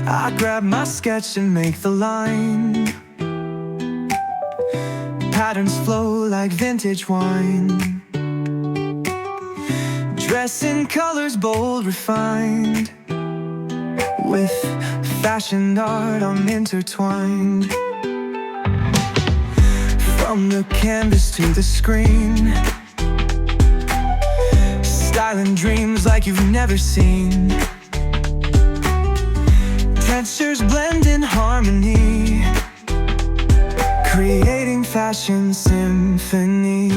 I grab my sketch and make the line. Patterns flow like vintage wine. Dress in colors bold, refined. With fashion art I'm intertwined. From the canvas to the screen, styling dreams like you've never seen. Textures blend in harmony, creating fashion symphony.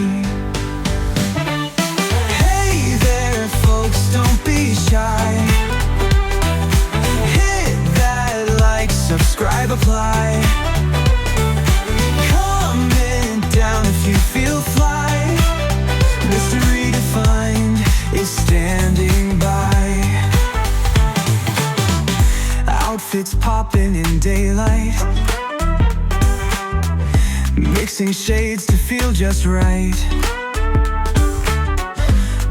Hey there folks, don't be shy. Hit that like, subscribe, apply. Comment down if you feel fly. Mr. Redefined is standing by. Outfits popping in daylight, mixing shades to feel just right.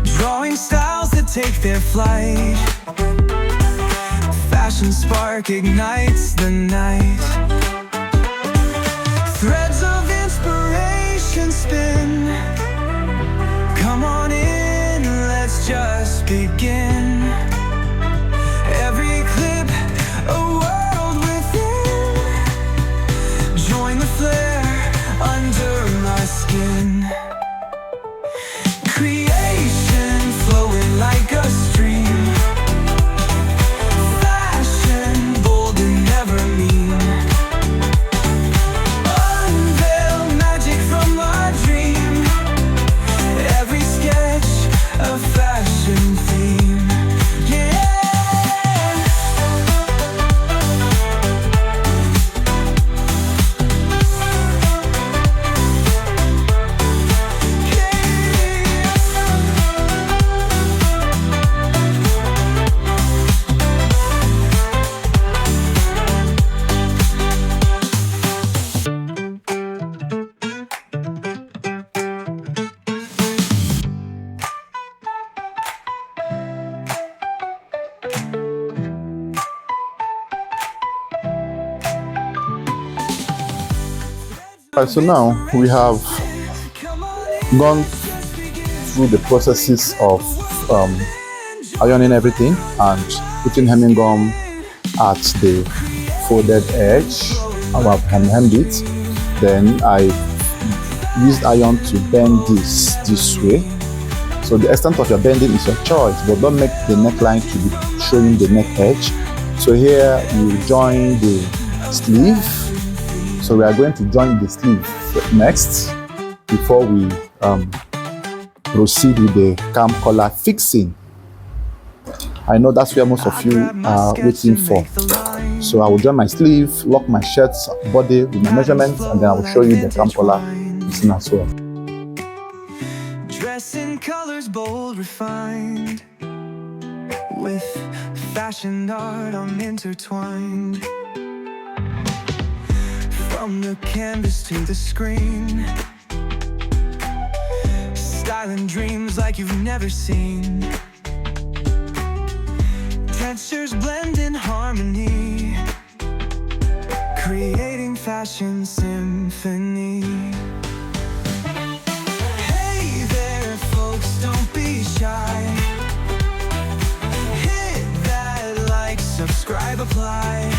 Drawing styles that take their flight. Fashion spark ignites the night. Threads of inspiration spin. Come on in, let's just begin. Every clip a world within. Join the flare under my skin. Creation flowing like a stream. Fashion bold and never mean. Unveil magic from our dream. Every sketch a fashion theme. Yeah. Alright, so now we have gone through the processes of ironing everything and putting hemming gum at the folded edge. I have hemmed it. Then I used iron to bend this way. So the extent of your bending is your choice, but don't make the neckline to be showing the neck edge. So here you join the sleeve. So we are going to join the sleeve next before we proceed with the cam collar fixing. I know that's where most of you are waiting for. So I will join my sleeve, lock my shirt's body with my measurements, and then I will show you the cam collar fixing as well. Dress in colors bold, refined. With fashion art I'm intertwined. From the canvas to the screen, styling dreams like you've never seen. Textures blend in harmony, creating fashion symphony. Hey there folks, don't be shy. Hit that like, subscribe, apply.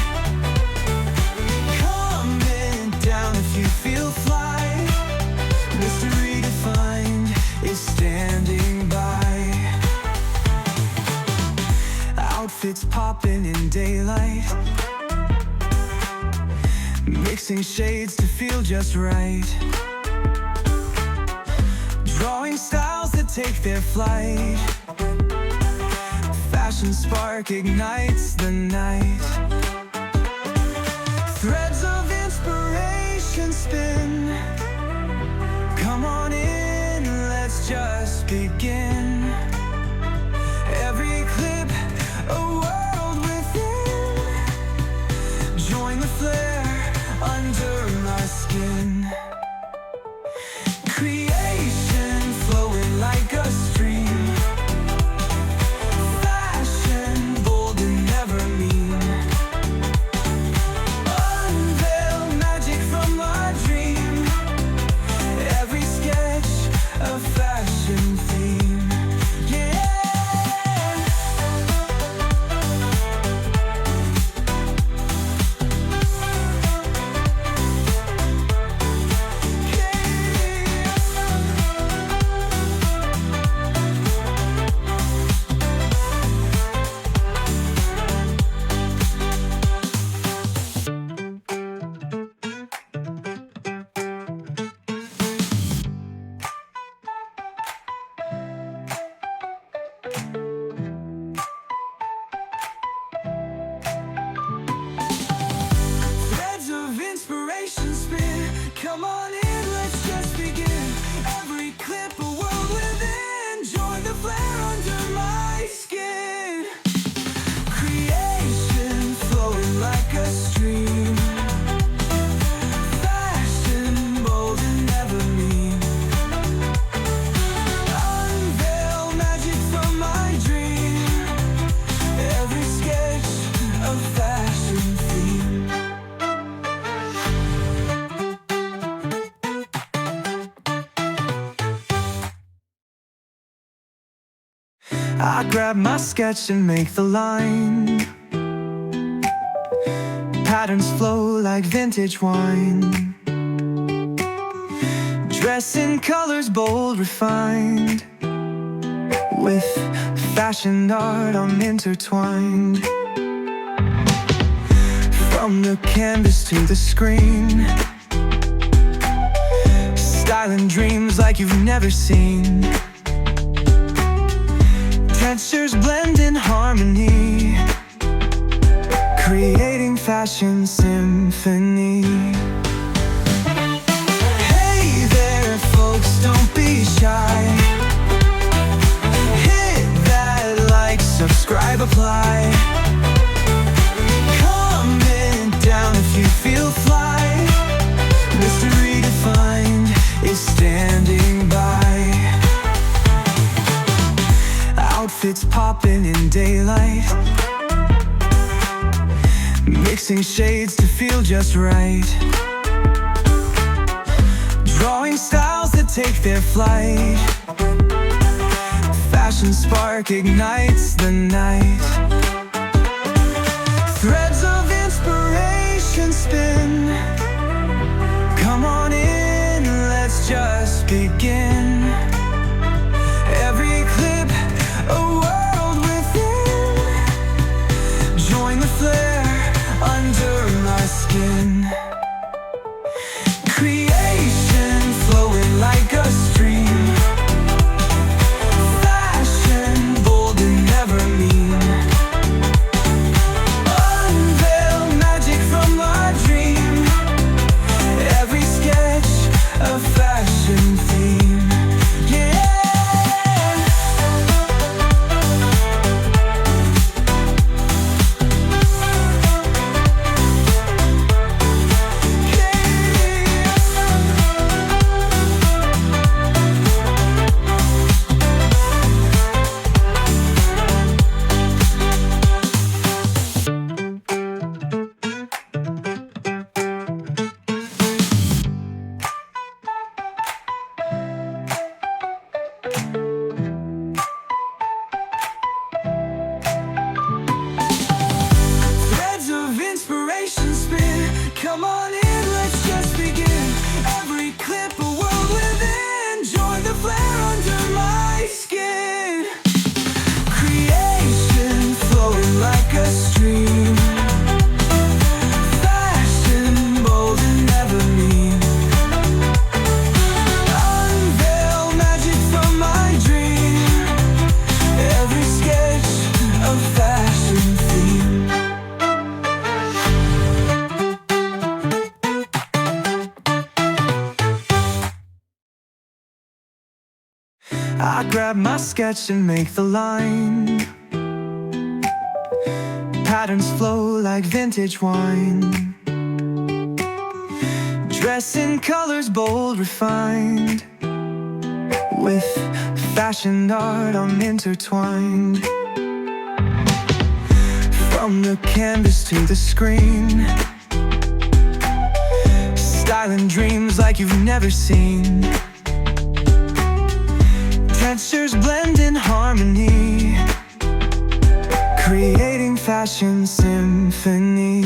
Down if you feel fly. Mr. Redefined is standing by. Outfits popping in daylight, mixing shades to feel just right. Drawing styles that take their flight. Fashion spark ignites the night. Threads of inspiration spin. Come on in, let's just begin. Every clip a world within. Join the flare under my skin. Creation flowing like a stream. Fashion bold and never mean. I grab my sketch and make the line. Patterns flow like vintage wine. Dress in colors bold, refined. With fashion art I'm intertwined. From the canvas to the screen, styling dreams like you've never seen. Textures blend in harmony, creating fashion symphony. Hey there folks, don't be shy. Hit that like, subscribe, apply. Comment down if you feel fly. Mr. Redefined is standing by. Outfits popping in daylight, mixing shades to feel just right. Drawing styles that take their flight. Fashion spark ignites the night. Threads of inspiration spin. Come on in, let's just begin. Every clip, a world within. Join the flare under my skin. Creation flowing like a stream. Fashion bold and never mean. Unveil magic from our dream. Every sketch a fashion theme. Come on in, let's just begin. Every clip a world within. Join the flare under my skin. Creation flowing like a stream. Fashion bold and never mean. Unveil magic from my dream. Every sketch a fashion theme. I grab my sketch and make the line. Patterns flow like vintage wine. Dress in colors bold, refined. With fashion art I'm intertwined. From the canvas to the screen, styling dreams like you've never seen. Textures blend in harmony, creating fashion symphony.